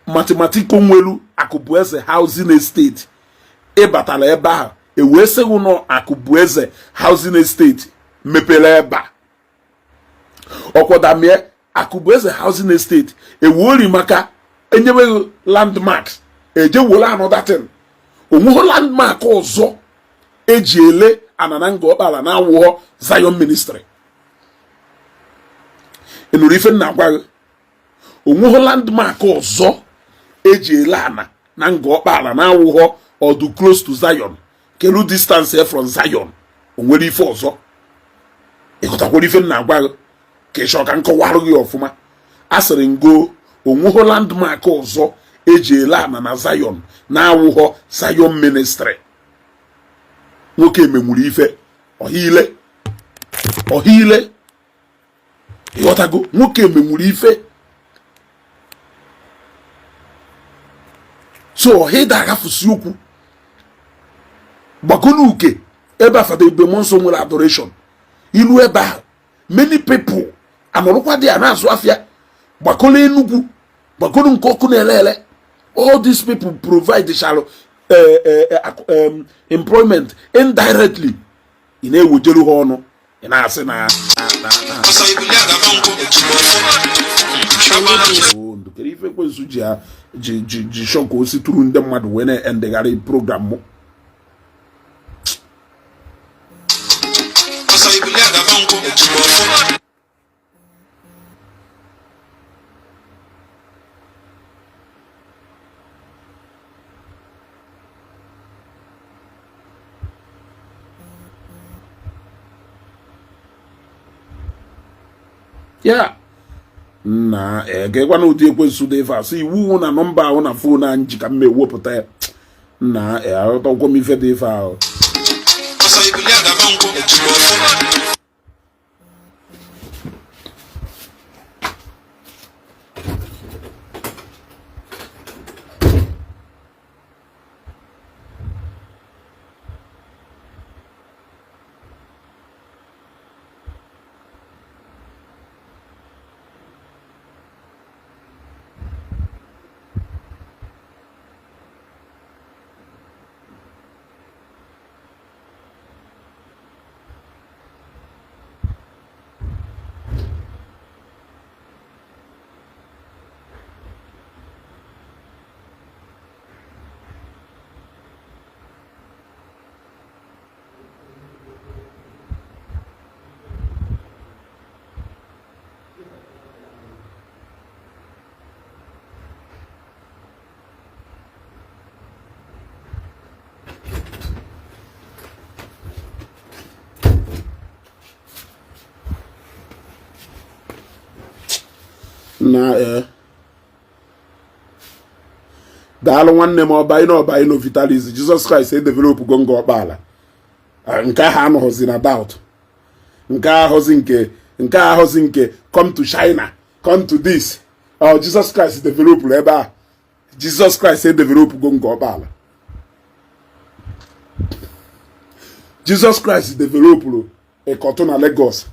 mathematiko nwelu Akụbueze housing estate ịbatala ebe ahụ ewee sịghị nọ Akụbueze housing estate mepere ebe a ọkwadamie Akụbueze housing estate ewori maka enyebeghị landmark eje wole another thing onweghị landmark ọzọ eji ele anana Ngor Okpala na awụọ Zion ministry. Enuru ife na agwa onweghị landmark ọzọ eji ele ana na Ngor Okpala na awụọ ọdụ close to Zion kelu distance from Zion onwere ife ọzọ. Ịghọtakwara ife na agwa ka ịchọ ka nkọwarụ gị ọfụma. Asịrị ngo onweghị landmark ọzọ eji ele ana na Zion na awụọ Zion ministry. Nwoke menwuru ife ọhile ịghọtago nwoke menwuru ife so ọhịda agafusi okwu gbagolu uke ebe afada ebe mmụọ nsọ nwere adoration ilu ebe ahụ many people anọrọkwa dị a na-azụ afịa gbakọrọ Enugu gbakọrọ nke ọkụ na-ele all these people provide shallow employment indirectly. Ị na-ewejeru ha ọnụ ị na-asị na ndụkere ife ekwensu ji shọkụ osi tụrụ ndị mmadụ wee na-endegharị program mụ. Ya na egekwana ụdị ekwensu dị ife asị iwu na nọmba ahụ na fon anyị ji ka m ewepụta ya na aghọtakwọ m ife dị ife ahụ. daalụ nwanne m ọba ino Vitalis Jesus Christ develop go Ngor Okpala nke ahụ anọghịzi na doubt nke ahụzi nke come to China come to this Jesus Christ develop ebe a Jesus Christ develop go Ngor Okpala Jesus Christ develop Ekoto na Lagos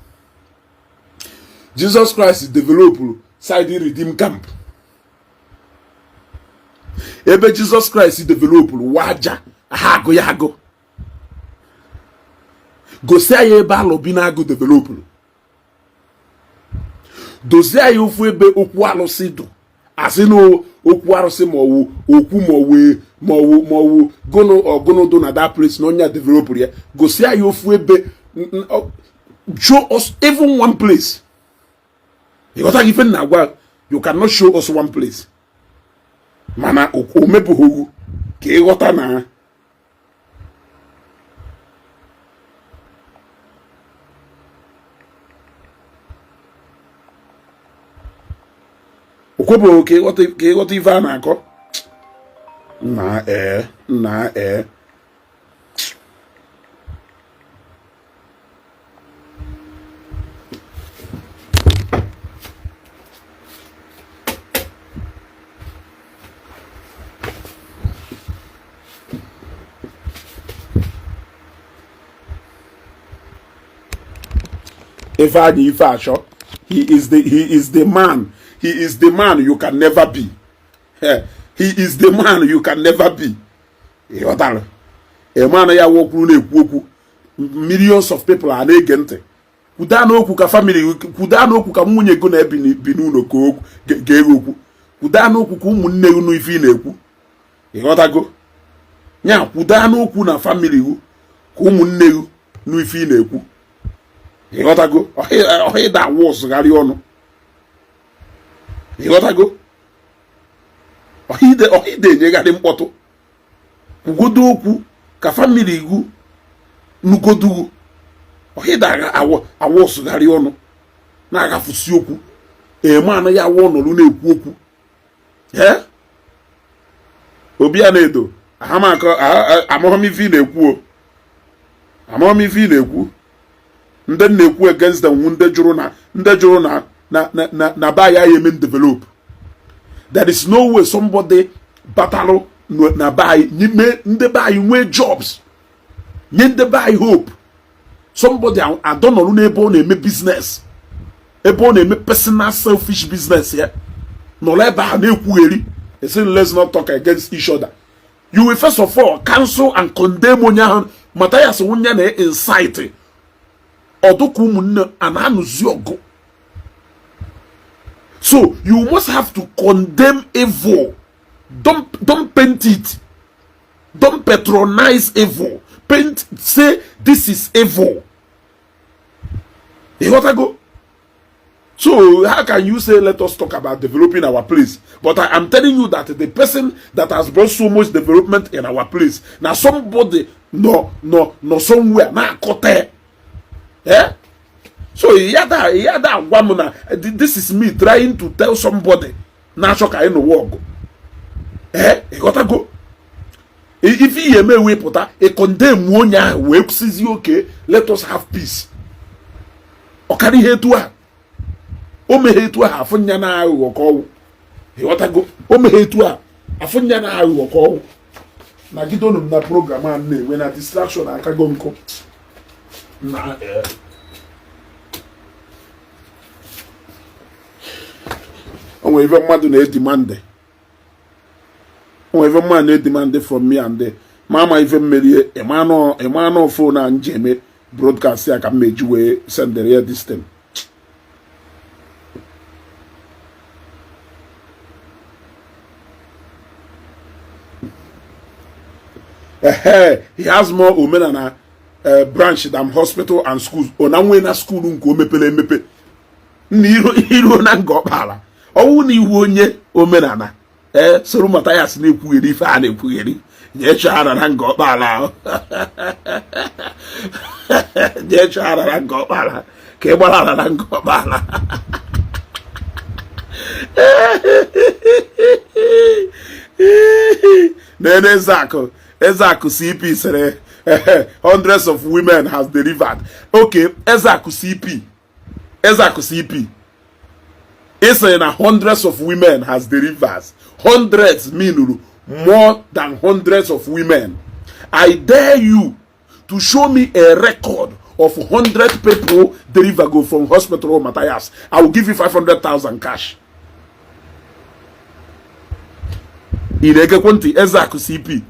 Jesus Christ develop side redeem camp ebe Jesus Christ develop waja ha agụ ya agụ gosi anyị ebe alọbi na-agụ develop dozie anyị ofu ebe okwu alụsị dụ asị na okwu arụsị ma ọwụ gụnụ do na that place na onye develop ya gosi anyị ofu ebe show us even one place. You got to give na you cannot show us one place. Mana omebuhu ka ịghọta na okwebo ka ịghọta ife a na-akọ na he is the man you can never be. He is the man you can never be. A man ya wokwu na-ekwu millions of people are na-ege ntị kwuda n'okwu ka family kwuda n'okwu ka nwunye go na bi n'ụlọ ka okwu ga-eghe okwu kwuda n'okwu ka ụmụnne unu ife na-ekwu ịghọtago nya kwuda n'okwu na family ka ụmụnne unu ife na-ekwu ịghọtago ọhịda awụ ọsụgharị ọnụ ịghọtago ọhịda enyegharị mkpọtụ kwugodo okwu ka famili igu nugodugu ọhịda awụ ọsụgharị ọnụ na-agafusi okwu manụ ya awụ ọnọrụ na-ekwu okwu obi a na-edo amahọmife na-ekwu ndị na-ekwu against them ndị jụrụ na ba ya yemen develop. There is no way somebody battle na ba ndị ba nwee jobs nye ndị ba hope somebody adọnọrụ n'ebe ọ na-eme business ebe ọ na-eme personal selfish business ya nọrọ ebe a na-ekwugheri say let's not talk against each other. You will first of all cancel and condemn onye ahụ Matthias nwunye na incite ọdụkụ ụmụnne a na-anụzi ọgụ. So you must have to condemn evil. Don't paint it. Don't patronize evil. Say this is evil. You want to go? So how can you say let us talk about developing our place? But I am telling you that the person that has brought so much development in our place, now somebody no somewhere na kote. So this is me trying to tell somebody na shoka in the work. You gotta go. If you may we put a condemn one ya we says okay, let us have peace. O carry here to her. O me here to her afunya na wo ko. You gotta go. O me here to her afunya na wo ko. Na gidonu na program an when a distraction aka go nko. Na onwe even mmadụ na-edimande onwe even mmadụ na-edimande from me and there mama even merie emano phone na njeme broadcast ya ka meji wee send the real this thing. He has more omenana branch than hospital and schools. Onanwe na school nko mepele emepe n'iru na Ngor Okpala ọwụ na iwu onye omenana soro Matthias na-ekwugheri ife a na-ekwugheri nye chara na Ngor Okpala nye chara na Ngor Okpala ka ị gbara na Ngor Okpala Then Ezaku CP said hundreds of women has delivered. Okay, Ezaku CP. It's saying hundreds of women has delivered. Hundreds mean more than hundreds of women. I dare you to show me a record of 100 people deliver go from hospital or Matthias. I will give you 500,000 cash. CP.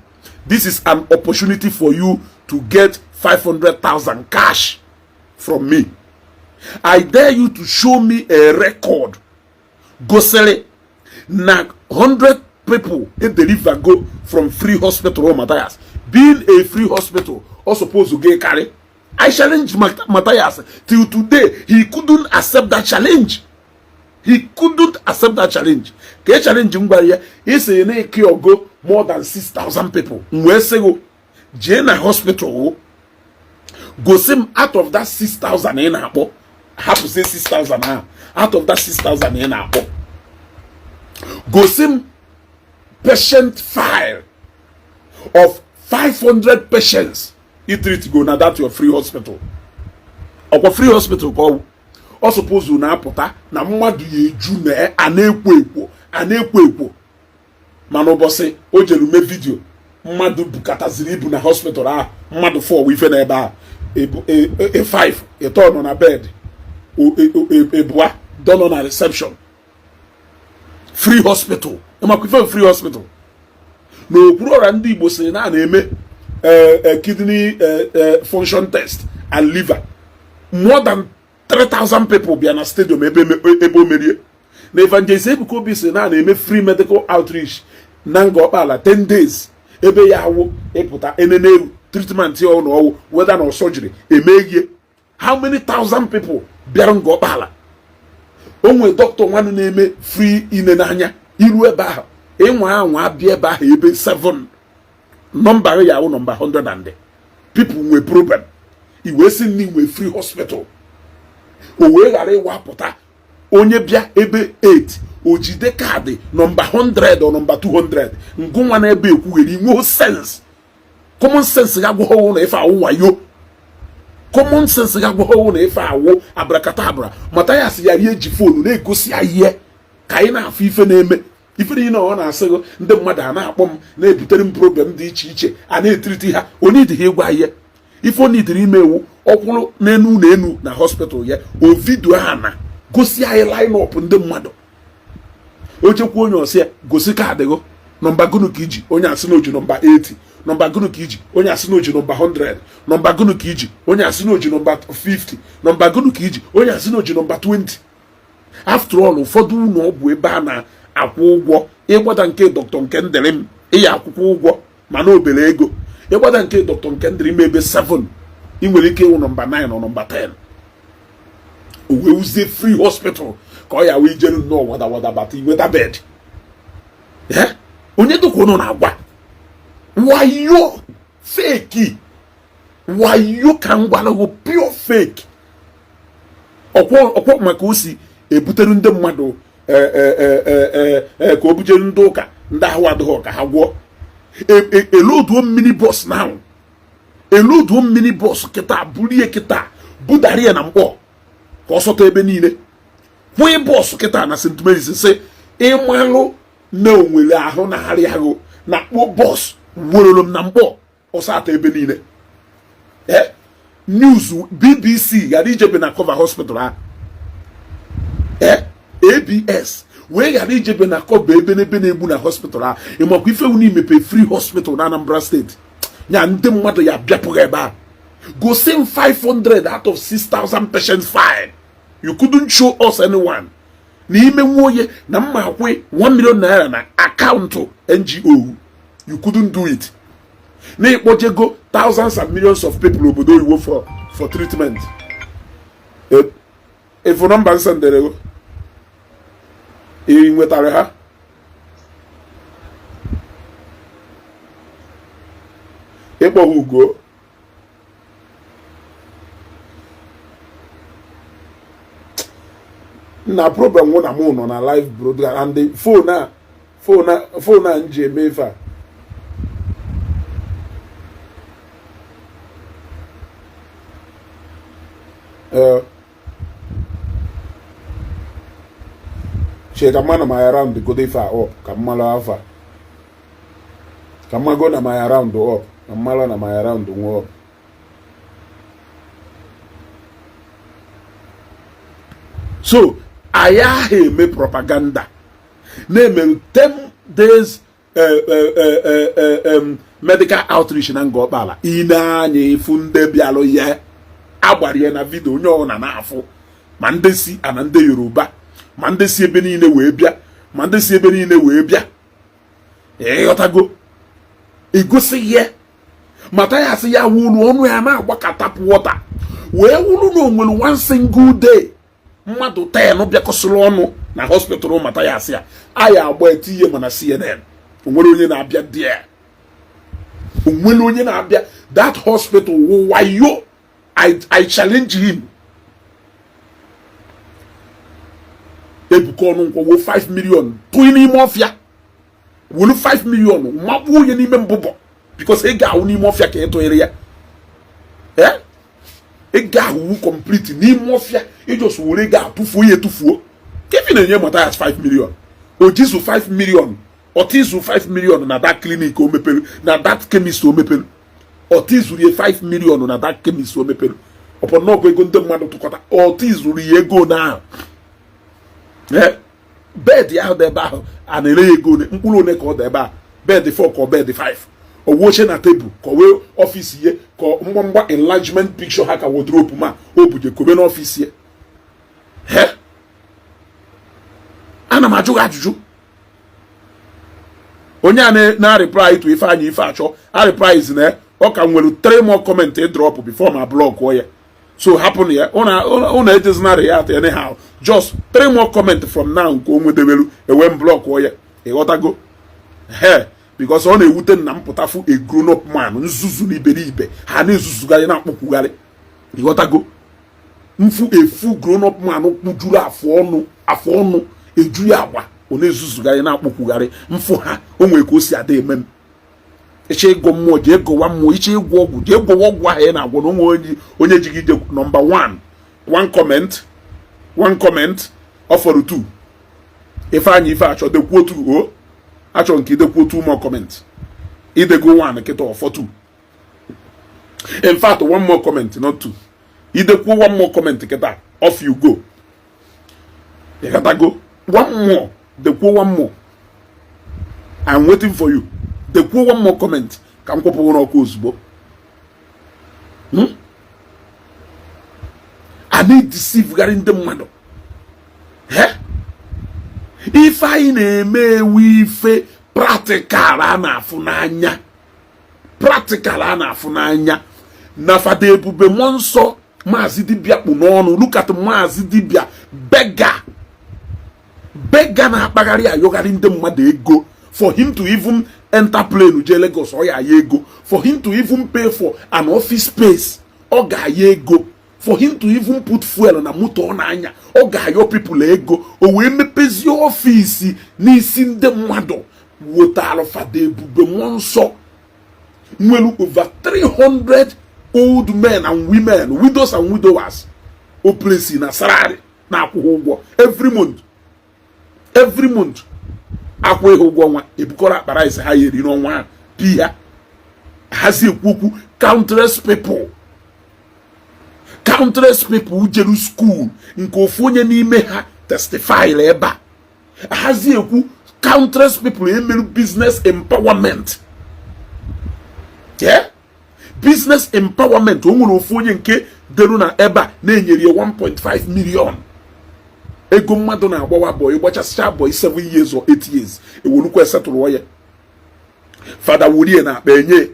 This is an opportunity for you to get 500,000 cash from me. I dare you to show me a record. Go sell it. Now 100 people they deliver go from free hospital or Matthias. Being a free hospital or supposed to get carry. I challenge Matthias till today. He couldn't accept that challenge. Ke challenge ngbaria is a go more than 6,000 people. Mwesego Jena hospital go sim out of that 6,000 in Apo. I have to say 6,000 now. Out of that 6,000 in Apo. Go sim patient file of 500 patients. You treat go now that your free hospital. Or free hospital call. Or suppose you na pota na mmadu ye ju na anekwo manobose o jelu me video mmadu bukata ziri ibu na hospital mmadu 4 we fe na ebe a 5 e turn on a bed ebua done on a reception free hospital e free hospital no okpuru ndị Igbo sị na eme kidney function test and liver more than 3,000 people be in a stadium ebe merie. Na Evangelist Ebuka Obi say na eme free medical outreach na Ngor Okpala 10 days. Ebe ya wo eputa enene treatment here no whether no surgery emeye. How many thousand people be in Ngor Okpala? Onwe doctor one na eme free inenanya iru ebe ahụ. Enwa anwa abia ebe ahụ ebe 7 number ya wo number 100 and people with problem. Iwe si ni we free hospital. Owe gare wapụta onye bịa ebe 8 ojide kaadị number 100 or number 200 ngụnwa na ebe ekwugheri inwe sense common sense ga gwo na ife awụ wayo common sense ga gwo na ife awụ abrakadabra Matthias ya rie ji phone na-egosi aye ka anyị na-afụ ife na-eme ife niile ọ na-asịgo ndị mmadụ a na-akpọ m na-ebutere m problem dị iche iche a na-etriti ha onye dị ha ịgwa aye ife onidiri imewu ọkwụrụ n'enu na hospital ya o video ha na gosi anyị line up ndị mmadụ o chekwa onye ọsịa gosi kaadị go nọmba gụnụ ka iji onye asị na oji nọmba 80 nọmba gụnụ ka iji onye asị na oji nọmba 100 nọmba gụnụ ka iji onye asị na oji nọmba 50 nọmba gụnụ ka iji onye asị na oji nọmba 20 after all ụfọdụ ụlọ ọ bụ ebe a na-akwụ ụgwọ ịgbada nke dọkịta nke ndịrị m ịya akwụkwọ ụgwọ mana obere ego ịgbada nke dọkịta nke ndịrị m ebe 7 ị nwere ike ịwụ nọmba 9 or nọmba 10 o wee uzie free hospital ka ọ ya wee jere nnọọ wada bata iweta bed onye dịkwa ụnụ na-agwa wayo fake wayo ka m gwara gị pure fake ọkwọ maka o si ebutere ndị mmadụ ka o bujere ndị ụka ndị ahụ adịghị ka ha gwụọ eloduo mmiri bọs na ahụ eloduo mmiri bọs kịta bulie kịta budara ya na mkpọ ka ọ sọta ebe niile kwụnye bọs kịta na St. Mary's sị ịmalụ na onwere ahụ na-arị ahụ na kpụọ bọs weroro m na mkpọ ọsata ebe niile news BBC ghara ijebe na cover hospital ha ABS wee ghara ijebe na cover ebe n'ebe na-egbu na hospital ha ịmakwa ife unu imepe free hospital na Anambra State nya ndị mmadụ ya bịapụghị ebe a go same 500 out of 6,000 patients fine. You couldn't show us anyone. N'ime nwoye na mma akwe 1 million naira na account NGO. You couldn't do it. Na ikpojego thousands and millions of people obodo iwo for treatment. If number nsendere go. Nwetara ha. Ekpo ugo. na problem one am on a live broadcast and the phone na nje mefa she kamana my around the go dey far up kamala afa kamago na my around up kamala na my around up. So aya eme propaganda name 10 days medical outreach na Ngor Okpala ina anya ifu nde bialo ye agbari na video onye ọ na afụ ma ndị si ana ndị Yoruba ma ndị si ebe niile wee bịa ma ndị si ebe niile wee bịa ịghọtago igosi ihe mata ya sị ya wulu ọnụ ya na-agbakọtapụ wọta wee wulu na onwere one single day mmadụ 10 bịakọsịrị ọnụ na hospital mata ya sị ya aya agba etinye mana CNN onwere onye na-abịa there onwere onye na-abịa that hospital wayo. I challenge him. Ebuka Onunkwo wo 5 million to ni mafia. Wo 5 million mabu ye ni membobo because e ga ni mafia ke to area. E ga wu complete ni mafia e just wo re ga tufu ye tufu. Kefi na nye mata as 5 million. O jisu 5 million. Otisu 5 million na that clinic o mepelu na that chemist o mepelu. Otizuri 5 million na that chemist o mepelu. Upon no go nde mmadụ tụkọta otizuri ego na bed ya de ba and ele ego ne mkpụrụ one ka ọ de ba bed 4 ka bed 5 o woche na table ka we office ye ka mgbamgba enlargement picture ha ka wardrobe ma o buje kobe na office ye ana m ajụ ajụjụ onye a na reply to ife anyị ife achọ a reply is na ọ ka nwere 3 more comment drop before my blog ya so happen here una it is not react anyhow just 3 more comment from now ko onwe debelu ewe block ya ịghọtago because ọ na-ewute na mpụtafu a grown up man nzuzu na iberibe ha na-ezuzugharị na akpụkwugharị ịghọtago mfu efu grown up man kpujuru afọ ọnụ eju ya agba ọ na-ezuzugharị na akpụkwugharị mfu ha o nwere ka o si ada emem iche ego mmụọ je ego wa mmụọ iche egwu ọgwụ je ego ọgwụ ahụ na agwọ na onye jigide number 1 one comment offer 2 ife anyị ife achọ dekwuo 2 o achọ nke idekwuo 2 more comment idego 1 kịta offer 2 in fact 1 more comment not 2 idekwuo 1 more comment kịta off you go you gotta go 1 more dekwuo 1 more I'm waiting for you. The quote 1 more comment. Can go for one ozugbo. I need deceive regarding the mmadụ. If I na-eme wife practical a na-afụ n'anya. Practical a na-afụ n'anya. Na Fada Ebube mmụọ nsọ Maazị Dibia kpụ n'ọnụ. Look at Maazị Dibia beggar na-akpagharị ayọgharị ndị mmadụ ego. For him to even enter plane to Lagos or ego, for him to even pay for an office space or ego, for him to even put fuel on a motor on anya or your people ego, or we me pays your office ni sin the mado water Fada Ebube monso. We look over 300 old men and women, widows and widowers, who place in a salary na every month. Akwe ụgwọ nwa Ebuka Okpala is ha yeri n'ọnwa pia hazi ekwukwu countless people jeru school nke ofu onye n'ime ha testify ebe a hazi ekwu countless people emeru business empowerment business empowerment o nwere ofu onye nke deru na ebe a na-enyere 1.5 million ego mmadụ na-agbawa boy gbachasịcha boy 7 years or 8 years ewolukwa esetụrụ ya Fada wurie na akpa enye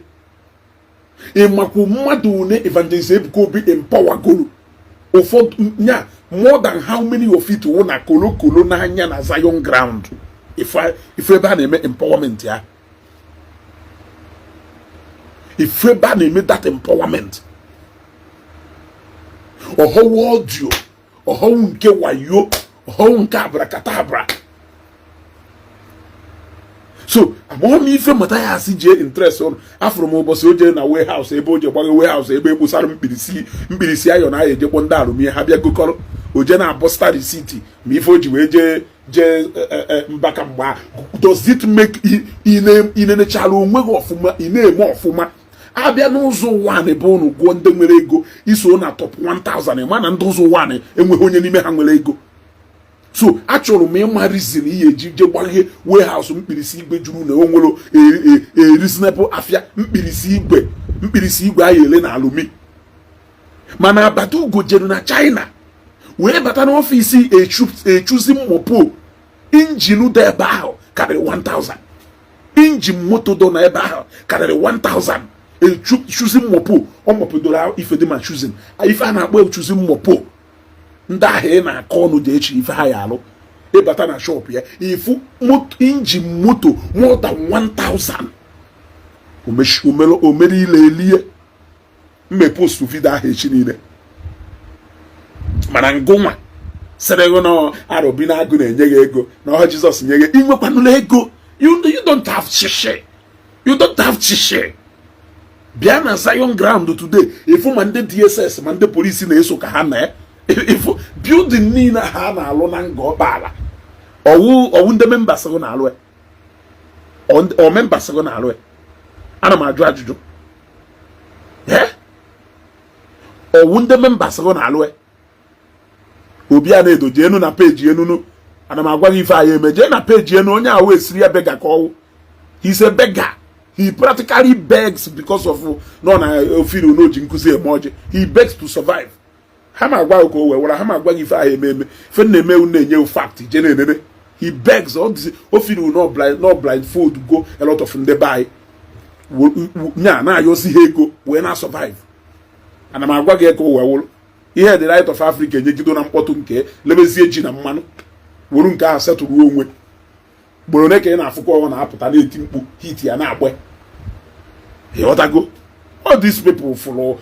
ịmakwu mmadụ ne Evangelist Ebuka Obi empower golu ụfọdụ nya more than how many of it wụ na kolokolo n'anya na Zion ground ife ebe a na-eme empowerment ya ife ebe a na-eme that empowerment ọhọwụ audio ọhọwụ nke wayo ọhụụ nke abrakadabra. So amụọ ife mata ya asị jee interest ọnụ afụrụ m ụbọchị o jee na warehouse ebe o je gbaga warehouse ebe ekposara mkpirisi ayọ na aya ejekpọ ndị arụmihe ha bịa gokọrọ o je na-abọsta risiti ma ife o ji wee jee mbaka mgba. Does it make inenechala onwe gị ọfụma ị na-eme ọfụma abịa n'ụzọ ụwa ebe unu gụọ ndị nwere ego iso na top 1000 ma na ndị ụzọ ụwa enweghị onye n'ime ha nwere ego. So achọrọ m ịma reason ihe eji je gbaghe warehouse mkpirisi igwe juru na onwere reasonable afịa mkpirisi igwe ahụ ele na alụmi. Mana abata ugo jere na China wee bata n'ọfisi echuzi mmopo injin dị ebe ahụ karịrị 1000. Injin moto dọ na ebe ahụ karịrị 1000. Echuzi mmopo ọ mopodoro ife dị ma chuzin ife a na-akpọ echuzi mmopo. Ndị ahụ ị na-akọ ọnụ dị echi ife ha ya alụ ịbata na shop ya ifu injin moto more than 1000 o mere ile elie mmepostu vidio ahụ echi niile. Mana ngụnwa sịrị gị na arọbi na agụ na-enye gị ego na ọha Jizọs nye gị inwekwanụla ego. You don't have chiche. You don't have chiche. Bịa na Zion ground today ifu ma ndị DSS ma ndị polisi na-eso ka ha na ifu building niile ha na-alụ na Ngor Okpala ọwụ ndị members gị na-alụ ọ members gị na-alụ. Ana m ajụ ajụjụ ọwụ ndị members gị na-alụ. Obi a na-edo jee enu na peji enunu. Ana m agwa gị ife anyị eme jee na peji enu onye ahụ esiri ya bega ka ọwụ. He's a beggar. He practically begs because of no na ofiru no ji nkuzi eme ọjị. He begs to survive. Ha ma agwa ko we wara ha ma agwa gị ife anyị eme fe na-eme unu na-enye fact je na-enene. He begs all this ofiru no blind food go a lot of ndị buy nya na ayosi ha ego we na survive. Ana m agwa gị ko we wụrụ ihe the right of Africa enyegido na mkpọtụ nke lebezie ji na mmanụ wuru nke ahụ setụrụ onwe gboro ne ka ị na-afụkwa ọ na-apụta na-eti mkpu hit ya na-agba. All these people follow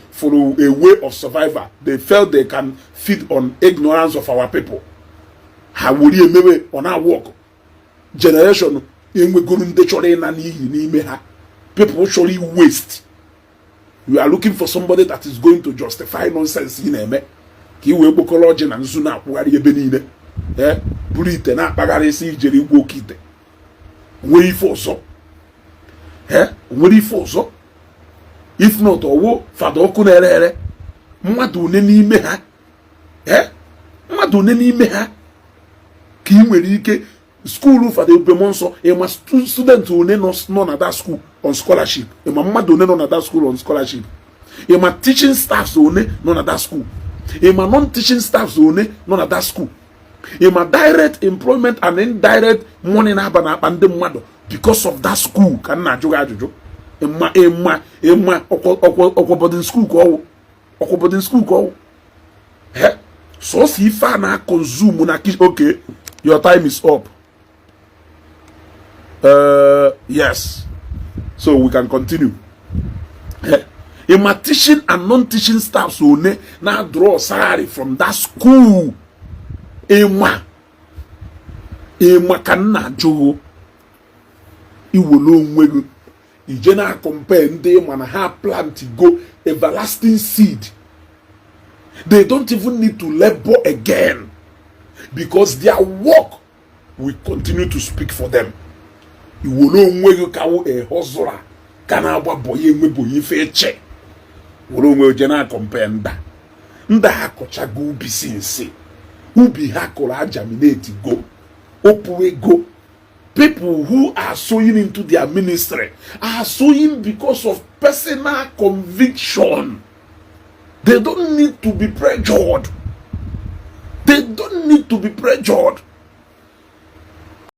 a way of survival. They felt they can feed on ignorance of our people. Ha wuri emewe on our work. Generation enwegoro ndị chọrọ ịna n'ihi n'ime ha. People actually waste. You are looking for somebody that is going to justify nonsense ị na-eme ka i wee kpokọrọ ọjị na nzu na-akwụgharị ebe niile. Buru ite na-akpagharị isi ijere igwe oke ite. Nwere ife ọzọ. Nwere ife ọzọ. If not ọwụ fada ọkụ na-ere mmadụ one n'ime ha mmadụ one n'ime ha ka ị nwere ike skuulu fada Ebube nsọ ịma student one nọ na that school on scholarship ịma mmadụ one nọ na that school on scholarship ịma teaching staffs one nọ na that school ịma non-teaching staffs one nọ na that school ịma direct employment and indirect money na-aba n'akpa ndị mmadụ because of that school ka m na-ajụ gị ajụjụ. Ịma ọkwa boarding school ka ọwụ so si ife a na-consume na okay your time is up. Yes, so we can continue. Ịma teaching and non-teaching staffs one na draw salary from that school. Ịma ka nna ajụ iwolo onwe gị ije na compare ndị mana ha plant go everlasting seed. They don't even need to labor again because their work will continue to speak for them. Iwolo onwe gị ka wụ ehozora ka na-agba boye enweboye ife eche wolo onwe ije na compare nda ha kọchago ubi si nsi ubi ha kọrọ ajaminate go opuru ego. People who are sowing into their ministry are sowing because of personal conviction. They don't need to be pressured. They don't need to be pressured.